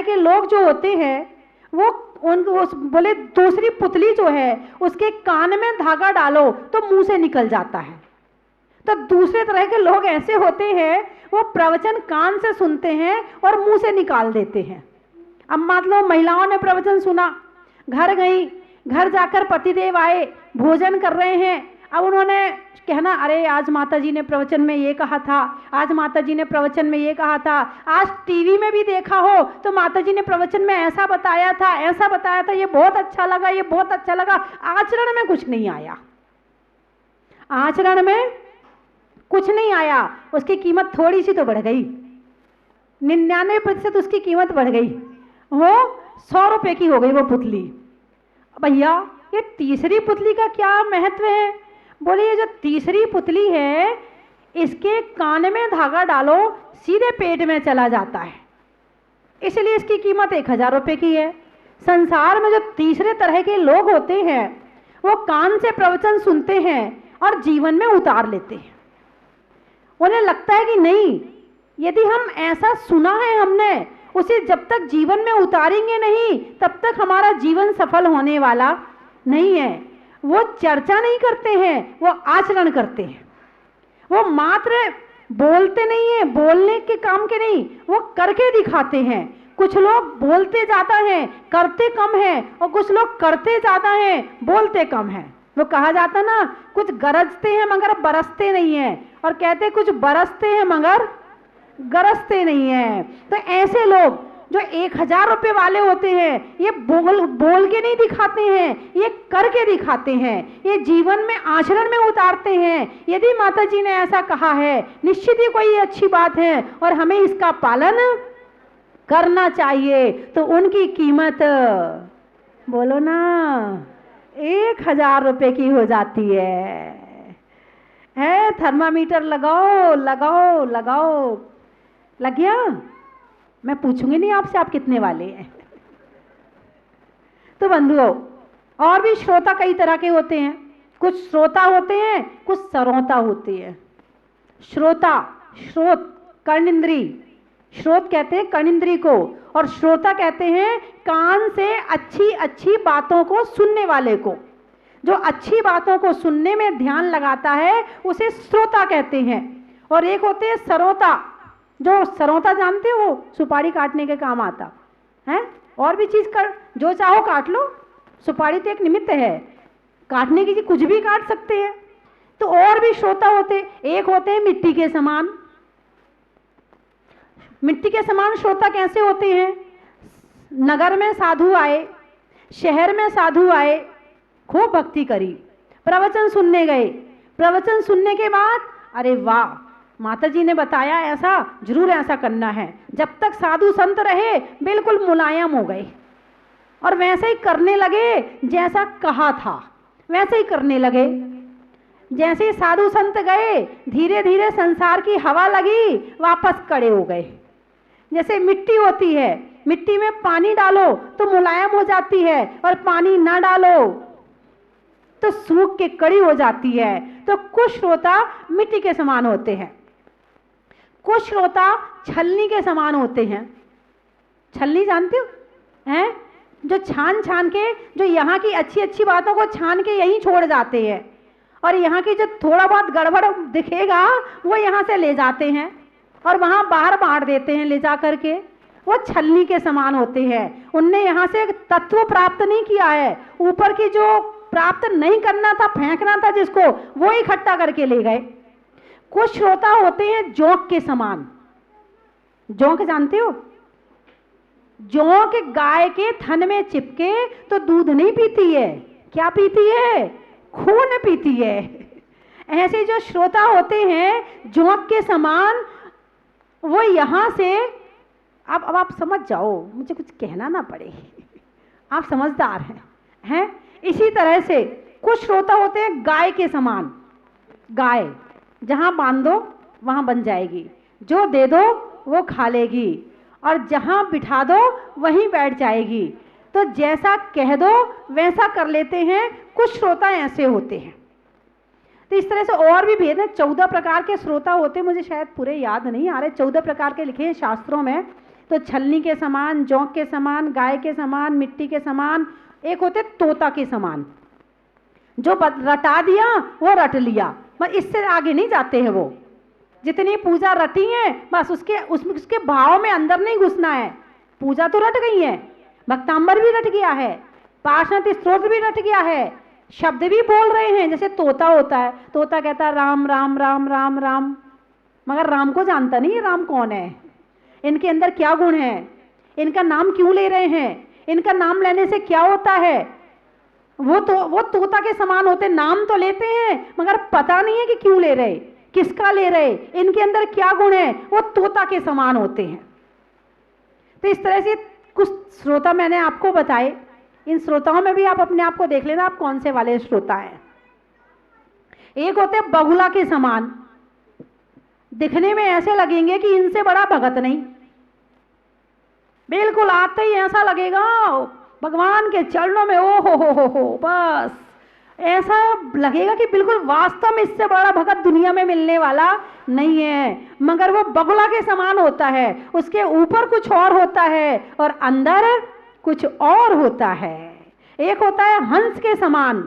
के लोग जो होते हैं वो बोले दूसरी पुतली जो है उसके कान में धागा डालो तो मुंह से निकल जाता है। तो दूसरे तरह के लोग ऐसे होते हैं, वो प्रवचन कान से सुनते हैं और मुंह से निकाल देते हैं। अब मान लो महिलाओं ने प्रवचन सुना, घर गई, घर जाकर पतिदेव आए, भोजन कर रहे हैं, अब उन्होंने कहना अरे आज माता जी ने प्रवचन में ये कहा था, आज माता जी ने प्रवचन में ये कहा था, आज टीवी में भी देखा हो तो माता जी ने प्रवचन में ऐसा बताया था, ऐसा बताया था, ये बहुत अच्छा लगा, ये बहुत अच्छा लगा। आचरण में कुछ नहीं आया, आचरण में कुछ नहीं आया। उसकी कीमत थोड़ी सी तो बढ़ गई, 99% उसकी कीमत बढ़ गई, वो 100 रुपये की हो गई वो पुतली। भैया ये तीसरी पुतली का क्या महत्व है? बोले ये जो तीसरी पुतली है इसके कान में धागा डालो सीधे पेट में चला जाता है, इसलिए इसकी कीमत 1000 रुपये की है। संसार में जो तीसरे तरह के लोग होते हैं वो कान से प्रवचन सुनते हैं और जीवन में उतार लेते हैं। उन्हें लगता है कि नहीं, यदि हम ऐसा सुना है हमने, उसे जब तक जीवन में उतारेंगे नहीं तब तक हमारा जीवन सफल होने वाला नहीं है। वो चर्चा नहीं करते हैं, वो आचरण करते हैं। वो मात्र बोलते नहीं है, बोलने के काम के नहीं, वो करके दिखाते हैं। कुछ लोग बोलते ज़्यादा हैं, करते कम हैं, और कुछ लोग करते ज़्यादा हैं, बोलते कम हैं। वो कहा जाता ना, कुछ गरजते हैं मगर बरसते नहीं हैं, और कहते कुछ बरसते हैं मगर गरजते नहीं हैं। तो ऐसे लोग जो 1000 रुपये वाले होते हैं, ये बोल के नहीं दिखाते हैं, ये करके दिखाते हैं, ये जीवन में आचरण में उतारते हैं। यदि माता जी ने ऐसा कहा है, निश्चित ही कोई अच्छी बात है और हमें इसका पालन करना चाहिए, तो उनकी कीमत बोलो ना 1000 रुपये की हो जाती है। थर्मामीटर लगाओ लगाओ लगाओ, लग गया? मैं पूछूंगी नहीं आपसे आप कितने वाले हैं। तो बंधुओं, और भी श्रोता कई तरह के होते हैं। कुछ श्रोता होते हैं, कुछ सरोता होते हैं। श्रोता, श्रोत कर्णेंद्री, श्रोत कहते हैं कर्णेंद्री को, और श्रोता कहते हैं कान से अच्छी अच्छी बातों को सुनने वाले को। जो अच्छी बातों को सुनने में ध्यान लगाता है उसे श्रोता कहते हैं। और एक होते हैं सरोता, जो सरोता जानते हो, सुपारी काटने के काम आता है, और भी चीज कर जो चाहो काट लो, सुपारी तो एक निमित्त है, काटने की चीज कुछ भी काट सकते हैं। तो और भी श्रोता होते, एक होते हैं मिट्टी के समान। मिट्टी के समान श्रोता कैसे होते हैं? नगर में साधु आए, शहर में साधु आए, खूब भक्ति करी, प्रवचन सुनने गए, प्रवचन सुनने के बाद अरे वाह माता जी ने बताया ऐसा, जरूर ऐसा करना है। जब तक साधु संत रहे बिल्कुल मुलायम हो गए और वैसे ही करने लगे, जैसा कहा था वैसे ही करने लगे। जैसे साधु संत गए, धीरे धीरे संसार की हवा लगी, वापस कड़े हो गए। जैसे मिट्टी होती है, मिट्टी में पानी डालो तो मुलायम हो जाती है, और पानी ना डालो तो सूख के कड़ी हो जाती है। तो कुछ श्रोता मिट्टी के समान होते हैं, कुछ श्रोता छलनी के समान होते हैं। छलनी जानते हो हैं? जो छान छान के, जो यहाँ की अच्छी अच्छी बातों को छान के यहीं छोड़ जाते हैं, और यहाँ की जो थोड़ा बहुत गड़बड़ दिखेगा वो यहाँ से ले जाते हैं और वहाँ बाहर बांट देते हैं ले जा करके। वो छलनी के समान होते हैं। उनने यहाँ से तत्व प्राप्त नहीं किया है, ऊपर की जो प्राप्त नहीं करना था, फेंकना था जिसको, वो इकट्ठा करके ले गए। कुछ श्रोता होते हैं जोंक के समान। जोंक जानते हो? जोंक गाय के थन में चिपके तो दूध नहीं पीती है, क्या पीती है? खून पीती है। ऐसे जो श्रोता होते हैं जोंक के समान, वो यहां से अब आप समझ जाओ, मुझे कुछ कहना ना पड़े, आप समझदार हैं? इसी तरह से कुछ श्रोता होते हैं गाय के समान। गाय जहां बांध दो वहां बन जाएगी, जो दे दो वो खा लेगी, और जहां बिठा दो वहीं बैठ जाएगी। तो जैसा कह दो वैसा कर लेते हैं। कुछ श्रोता ऐसे होते हैं। तो इस तरह से और भी भेद है। 14 प्रकार के श्रोता होते हैं, मुझे शायद पूरे याद नहीं आ रहे, 14 प्रकार के लिखे हैं शास्त्रों में। तो छलनी के समान, जोंक के समान, गाय के समान, मिट्टी के समान, एक होते तोता के समान। जो रटा दिया वो रट लिया, बस इससे आगे नहीं जाते हैं वो। जितनी पूजा रटी है बस उसके भाव में अंदर नहीं घुसना है। पूजा तो रट गई है, भक्तांबर भी रट गया है, पार्षद स्तोत्र भी रट गया है, शब्द भी बोल रहे हैं। जैसे तोता होता है, तोता कहता है राम राम राम राम राम, मगर राम को जानता नहीं है राम कौन है, इनके अंदर क्या गुण है, इनका नाम क्यों ले रहे हैं, इनका नाम लेने से क्या होता है। वो तोता के समान होते, नाम तो लेते हैं मगर पता नहीं है कि क्यों ले रहे, किसका ले रहे, इनके अंदर क्या गुण है, वो तोता के समान होते हैं। तो इस तरह से कुछ श्रोता मैंने आपको बताए। इन श्रोताओं में भी आप अपने आप को देख लेना, आप कौन से वाले श्रोता हैं। एक होते बगुला के समान, दिखने में ऐसे लगेंगे कि इनसे बड़ा भगत नहीं, बिल्कुल आते ही ऐसा लगेगा भगवान के चरणों में ओ हो, बस ऐसा लगेगा कि बिल्कुल वास्तव में इससे बड़ा भगत दुनिया में मिलने वाला नहीं है। मगर वो बगुला के समान होता है, उसके ऊपर कुछ और होता है और अंदर कुछ और होता है। एक होता है हंस के समान,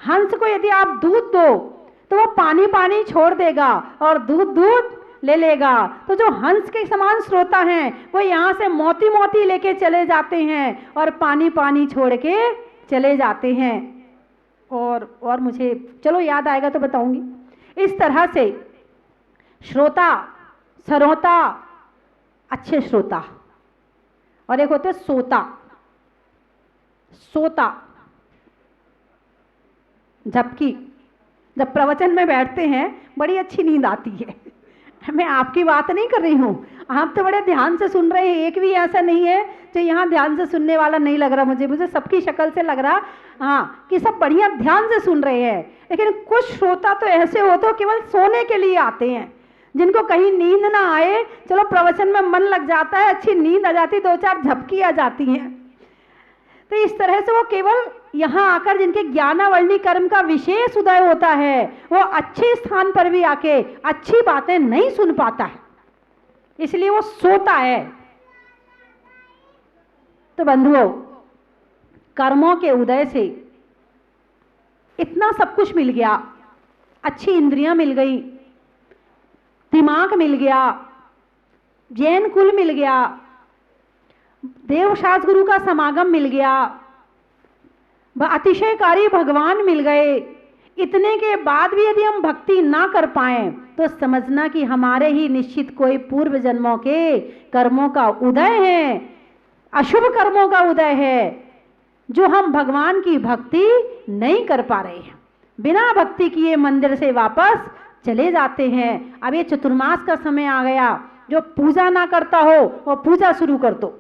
हंस को यदि आप दूध दो तो वो पानी पानी छोड़ देगा और दूध दूध ले लेगा। तो जो हंस के समान श्रोता हैं वो यहाँ से मोती मोती लेके चले जाते हैं और पानी पानी छोड़ के चले जाते हैं। और मुझे चलो याद आएगा तो बताऊंगी। इस तरह से श्रोता, सरोता, अच्छे श्रोता, और एक होते सोता। सोता जबकि जब प्रवचन में बैठते हैं बड़ी अच्छी नींद आती है। मैं आपकी बात नहीं कर रही हूँ, आप तो बड़े ध्यान से सुन रहे हैं। एक भी ऐसा नहीं है जो यहाँ ध्यान से सुनने वाला नहीं लग रहा। मुझे सबकी शक्ल से लग रहा हाँ कि सब बढ़िया ध्यान से सुन रहे हैं। लेकिन कुछ श्रोता तो ऐसे होते हो केवल सोने के लिए आते हैं, जिनको कहीं नींद ना आए, चलो प्रवचन में मन लग जाता है, अच्छी नींद आ जाती, 2-4 झपकी आ जाती हैं। तो इस तरह से वो केवल यहाँ आकर जिनके ज्ञानावर्णी कर्म का विशेष उदय होता है, वो अच्छे स्थान पर भी आके अच्छी बातें नहीं सुन पाता है, इसलिए वो सोता है। तो बंधुओं, कर्मों के उदय से इतना सब कुछ मिल गया, अच्छी इंद्रियां मिल गई, दिमाग मिल गया, जैन कुल मिल गया, देवशास्त्र गुरु का समागम मिल गया, अतिशयकारी भगवान मिल गए। इतने के बाद भी यदि हम भक्ति ना कर पाए तो समझना कि हमारे ही निश्चित कोई पूर्व जन्मों के कर्मों का उदय है, अशुभ कर्मों का उदय है, जो हम भगवान की भक्ति नहीं कर पा रहे हैं। बिना भक्ति किए मंदिर से वापस चले जाते हैं। अब ये चतुर्मास का समय आ गया, जो पूजा ना करता हो वो पूजा शुरू कर दो,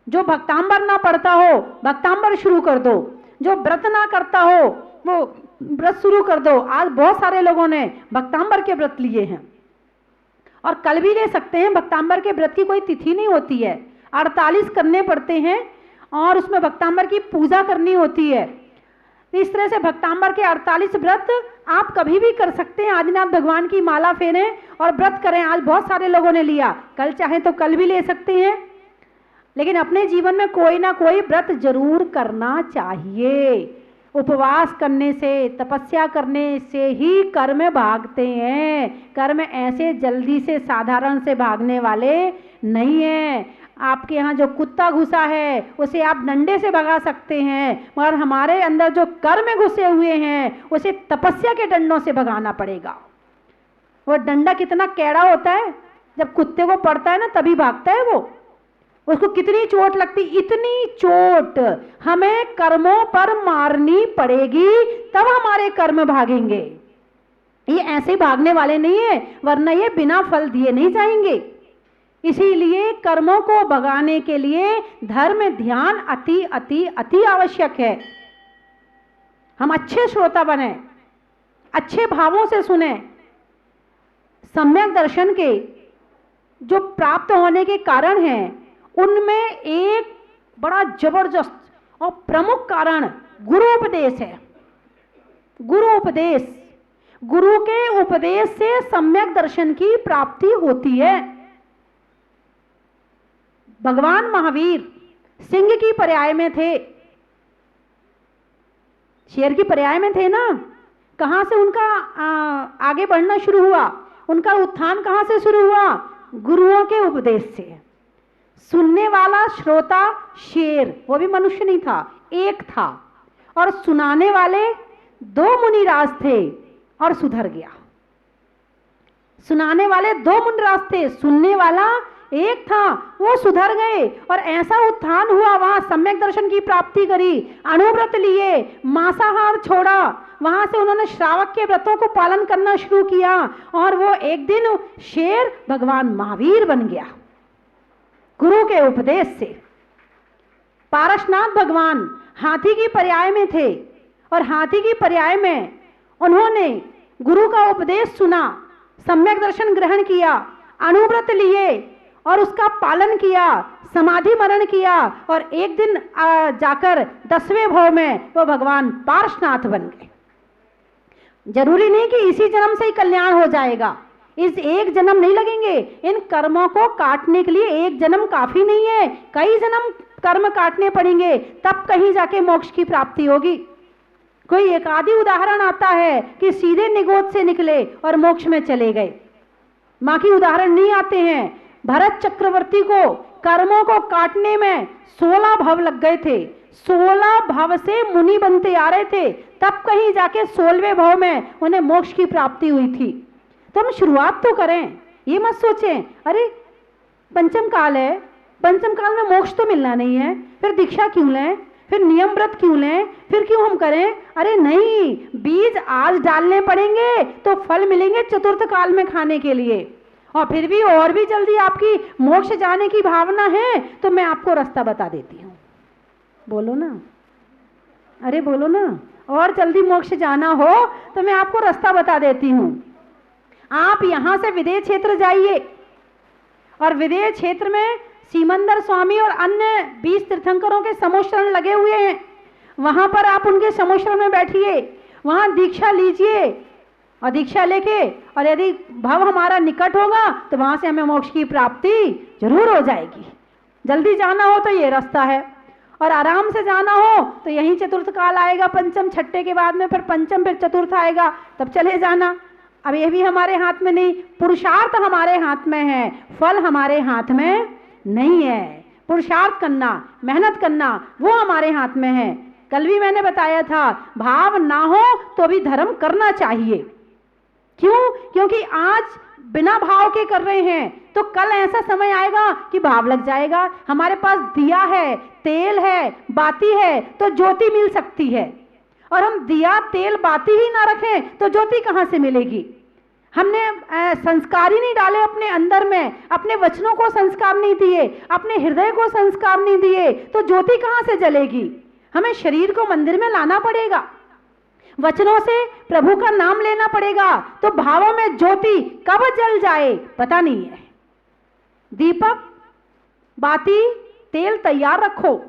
जो भक्तांबर ना पढ़ता हो भक्तांबर शुरू कर दो, जो व्रत ना करता हो वो व्रत शुरू कर दो। आज बहुत सारे लोगों ने भक्तांबर के व्रत लिए हैं और कल भी ले सकते हैं। भक्तांबर के व्रत की कोई तिथि नहीं होती है, 48 करने पड़ते हैं और उसमें भक्तांबर की पूजा करनी होती है। इस तरह से भक्तांबर के 48 व्रत आप कभी भी कर सकते हैं। आदिनाथ भगवान की माला फेरें और व्रत करें। आज बहुत सारे लोगों ने लिया, कल चाहे तो कल भी ले सकते हैं, लेकिन अपने जीवन में कोई ना कोई व्रत जरूर करना चाहिए। उपवास करने से, तपस्या करने से ही कर्म भागते हैं। कर्म ऐसे जल्दी से साधारण से भागने वाले नहीं हैं। आपके यहाँ जो कुत्ता घुसा है उसे आप डंडे से भगा सकते हैं, मगर हमारे अंदर जो कर्म घुसे हुए हैं उसे तपस्या के डंडों से भगाना पड़ेगा। वो डंडा कितना कैड़ा होता है, जब कुत्ते को पड़ता है ना तभी भागता है वो। उसको कितनी चोट लगती, इतनी चोट हमें कर्मों पर मारनी पड़ेगी तब हमारे कर्म भागेंगे। ये ऐसे भागने वाले नहीं है, वरना ये बिना फल दिए नहीं जाएंगे। इसीलिए कर्मों को भगाने के लिए धर्म ध्यान अति अति अति आवश्यक है। हम अच्छे श्रोता बने, अच्छे भावों से सुने। सम्यक दर्शन के जो प्राप्त होने के कारण हैं उनमें एक बड़ा जबरदस्त और प्रमुख कारण गुरु उपदेश है। गुरु उपदेश, गुरु के उपदेश से सम्यक दर्शन की प्राप्ति होती है। भगवान महावीर सिंह की पर्याय में थे, शेर की पर्याय में थे ना। कहां से उनका आगे बढ़ना शुरू हुआ, उनका उत्थान कहां से शुरू हुआ? गुरुओं के उपदेश से। सुनने वाला श्रोता शेर, वो भी मनुष्य नहीं था, एक था, और सुनाने वाले 2 मुनिराज थे और सुधर गया। सुनाने वाले 2 मुनिराज थे, सुनने वाला एक था, वो सुधर गए और ऐसा उत्थान हुआ, वहां सम्यक दर्शन की प्राप्ति करी, अणुव्रत लिए, मांसाहार छोड़ा, वहां से उन्होंने श्रावक के व्रतों को पालन करना शुरू किया और वो एक दिन शेर भगवान महावीर बन गया गुरु के उपदेश से। पारसनाथ भगवान हाथी की पर्याय में थे और हाथी की पर्याय में उन्होंने गुरु का उपदेश सुना, सम्यक दर्शन ग्रहण किया, अणुव्रत लिए और उसका पालन किया, समाधि मरण किया और एक दिन जाकर 10वें भाव में वो भगवान पारसनाथ बन गए। जरूरी नहीं कि इसी जन्म से ही कल्याण हो जाएगा, इस एक जन्म नहीं लगेंगे। इन कर्मों को काटने के लिए एक जन्म काफी नहीं है, कई जन्म कर्म काटने पड़ेंगे, तब कहीं जाके मोक्ष की प्राप्ति होगी। कोई एक आदि उदाहरण आता है कि सीधे निगोद से निकले और मोक्ष में चले गए, बाकी उदाहरण नहीं आते हैं। भरत चक्रवर्ती को कर्मों को काटने में 16 भव लग गए थे, 16 भव से मुनि बनते आ रहे थे, तब कहीं जाके 16वें भव में उन्हें मोक्ष की प्राप्ति हुई थी। तो हम शुरुआत तो करें, ये मत सोचें अरे पंचम काल है, पंचम काल में मोक्ष तो मिलना नहीं है, फिर दीक्षा क्यों लें, फिर नियम व्रत क्यों लें, फिर क्यों हम करें। अरे नहीं, बीज आज डालने पड़ेंगे तो फल मिलेंगे चतुर्थ काल में खाने के लिए। और फिर भी और भी जल्दी आपकी मोक्ष जाने की भावना है तो मैं आपको रास्ता बता देती हूँ। बोलो ना, अरे बोलो ना, और जल्दी मोक्ष जाना हो तो मैं आपको रास्ता बता देती हूँ। आप यहां से विदेह क्षेत्र जाइए और विदेह क्षेत्र में सीमंदर स्वामी और अन्य 20 तीर्थंकरों के समोशरण लगे हुए हैं, वहां पर आप उनके समोशरण में बैठिए, वहां दीक्षा लीजिए और दीक्षा लेके, और यदि भव हमारा निकट होगा तो वहां से हमें मोक्ष की प्राप्ति जरूर हो जाएगी। जल्दी जाना हो तो ये रास्ता है, और आराम से जाना हो तो यही चतुर्थ काल आएगा, पंचम, छठे के बाद में फिर पंचम, फिर चतुर्थ आएगा, तब चले जाना। अब ये भी हमारे हाथ में नहीं, पुरुषार्थ हमारे हाथ में है, फल हमारे हाथ में नहीं है। पुरुषार्थ करना, मेहनत करना वो हमारे हाथ में है। कल भी मैंने बताया था, भाव ना हो तो भी धर्म करना चाहिए। क्यों? क्योंकि आज बिना भाव के कर रहे हैं तो कल ऐसा समय आएगा कि भाव लग जाएगा। हमारे पास दिया है, तेल है, बाती है तो ज्योति मिल सकती है, और हम दिया, तेल, बाती ही ना रखें तो ज्योति कहां से मिलेगी। हमने संस्कार ही नहीं डाले अपने अंदर में, अपने वचनों को संस्कार नहीं दिए, अपने हृदय को संस्कार नहीं दिए, तो ज्योति कहां से जलेगी। हमें शरीर को मंदिर में लाना पड़ेगा, वचनों से प्रभु का नाम लेना पड़ेगा, तो भावों में ज्योति कब जल जाए पता नहीं है। दीपक, बाती, तेल तैयार रखो,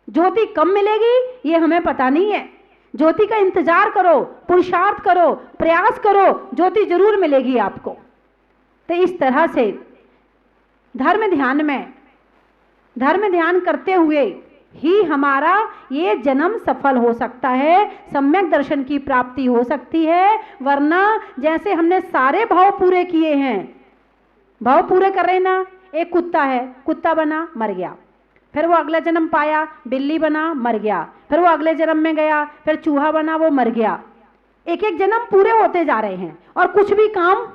ज्योति कब मिलेगी ये हमें पता नहीं है। ज्योति का इंतजार करो, पुरुषार्थ करो, प्रयास करो, ज्योति जरूर मिलेगी आपको। तो इस तरह से धर्म ध्यान करते हुए ही हमारा ये जन्म सफल हो सकता है, सम्यक दर्शन की प्राप्ति हो सकती है। वरना जैसे हमने सारे भाव पूरे किए हैं, भाव पूरे कर रहे ना, एक कुत्ता है, कुत्ता बना, मर गया, फिर वो अगला जन्म पाया, बिल्ली बना, मर गया, फिर वो अगले जन्म में गया, फिर चूहा बना, वो मर गया। एक एक जन्म पूरे होते जा रहे हैं और कुछ भी काम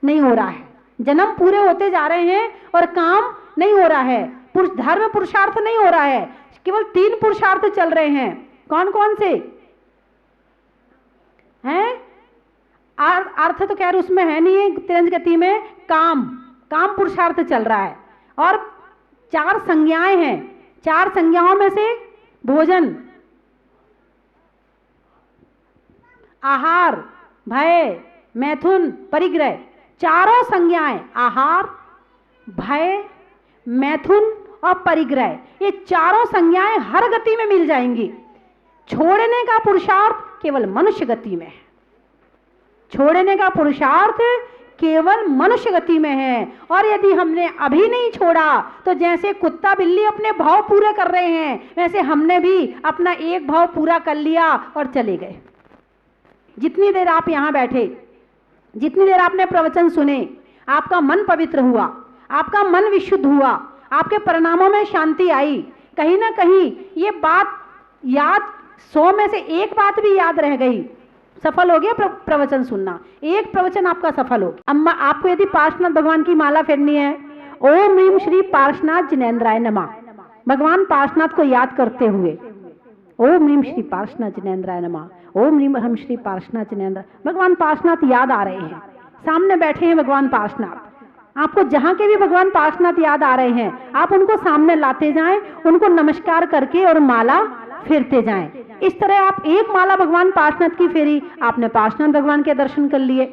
नहीं हो रहा है। जन्म पूरे होते जा रहे हैं और काम नहीं हो रहा है, धर्म पुरुषार्थ नहीं हो रहा है, केवल 3 पुरुषार्थ चल रहे हैं। कौन कौन से हैं? अर्थ तो खैर उसमें है नहीं, तिरंज गति में काम पुरुषार्थ चल रहा है, और 4 संज्ञाएं हैं। 4 संज्ञाओं में से भोजन, आहार, भय, मैथुन, परिग्रह, चारों संज्ञाएं, आहार, भय, मैथुन और परिग्रह, ये चारों संज्ञाएं हर गति में मिल जाएंगी। छोड़ने का पुरुषार्थ केवल मनुष्य गति में है, छोड़ने का पुरुषार्थ केवल मनुष्य गति में है। और यदि हमने अभी नहीं छोड़ा तो जैसे कुत्ता बिल्ली अपने भाव पूरे कर रहे हैं, वैसे हमने भी अपना एक भाव पूरा कर लिया और चले गए। जितनी देर आप यहाँ बैठे, जितनी देर आपने प्रवचन सुने, आपका मन पवित्र हुआ, आपका मन विशुद्ध हुआ, आपके परिणामों में शांति आई, कहीं ना कहीं ये बात याद, 100 में से एक बात भी याद रह गई, सफल हो गया प्रवचन सुनना, एक प्रवचन आपका सफल हो गया। अम्मा आपको यदि पार्श्वनाथ भगवान की माला फेरनी है, ओम ह्रीम श्री पार्श्वनाथ जिनेन्द्राय नमः, भगवान पार्श्वनाथ को याद करते हुए ओम ह्रीम श्री पार्श्वनाथ जिनेन्द्राय नमः, ओम ह्रीम हम श्री पार्श्वनाथ जिनेन्द्र, भगवान पार्श्वनाथ याद आ रहे हैं, सामने बैठे हैं भगवान पार्श्वनाथ। आपको जहां के भी भगवान पार्श्वनाथ याद आ रहे हैं, आप उनको सामने लाते जाएं, उनको नमस्कार करके और माला फेरते जाएं। इस तरह आप एक माला भगवान पार्श्वनाथ की फेरी, आपने पार्श्वनाथ भगवान के दर्शन कर लिए।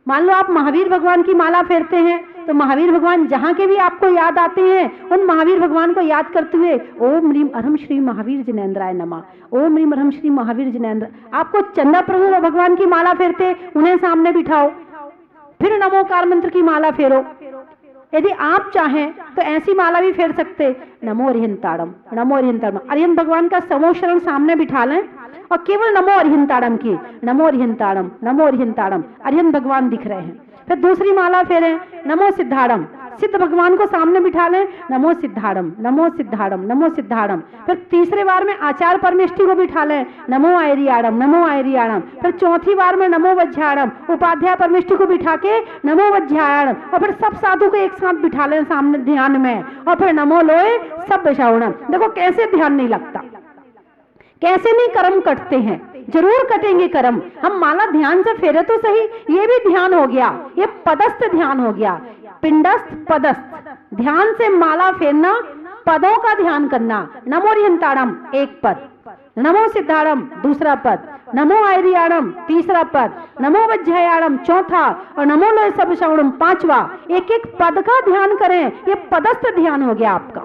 मान लो आप महावीर भगवान की माला फेरते हैं, तो महावीर भगवान जहां के भी आपको याद आते हैं, उन महावीर भगवान को याद करते हुए ओम ह्रीम अरहम श्री महावीर जिनेन्द्राय नमः, ओम ह्रीम अरहम श्री महावीर जिनेन्द्र। आपको चंदा प्रभु भगवान की माला फेरते, उन्हें सामने बिठाओ, फिर नमोकार मंत्र की माला फेरो। यदि आप चाहें तो ऐसी माला भी फेर सकते, नमो अरिहंताड़म, नमो अरिहंताड़म, अरिहंत भगवान का समोशरण सामने बिठा लें और केवल नमो अरिहंताड़म की, नमो अरिहंताड़म, नमो अरिहंताड़म, अरिहंत भगवान दिख रहे हैं। फिर दूसरी माला फेरें, नमो सिद्धाड़म, सिद्ध भगवान को सामने बिठा लें, नमो सिद्धाड़म, नमो सिद्धाड़म, नमो सिद्धाड़म। फिर तीसरे बार में आचार्य परमेष्ठी को बिठा लें, नमो आयरियाड़म, नमो आयरियाड़म। फिर चौथी बार में नमो वज्झाड़म, उपाध्याय परमेष्ठी को बिठा के नमो वज्झाड़म। और फिर सब साधु को एक साथ बिठा लें सामने ध्यान में, और फिर नमो लोए सब श्रवणम। देखो कैसे ध्यान नहीं लगता, कैसे नहीं कर्म कटते हैं, जरूर कटेंगे कर्म। हम माला ध्यान से फेरे तो सही, ये भी ध्यान हो गया, ये पदस्थ ध्यान हो गया, पिंडस्थ पदस्थ ध्यान से माला फेरना, पदों का ध्यान करना। नमो अरिहंताड़म एक पद, नमो सिद्धाड़म दूसरा पद, नमो आयरियाड़म तीसरा पद, नमो वज्झयाड़म चौथा, और नमो लोय सब श्रवणम पांचवा। एक एक पद का ध्यान करें, ये पदस्थ ध्यान हो गया आपका।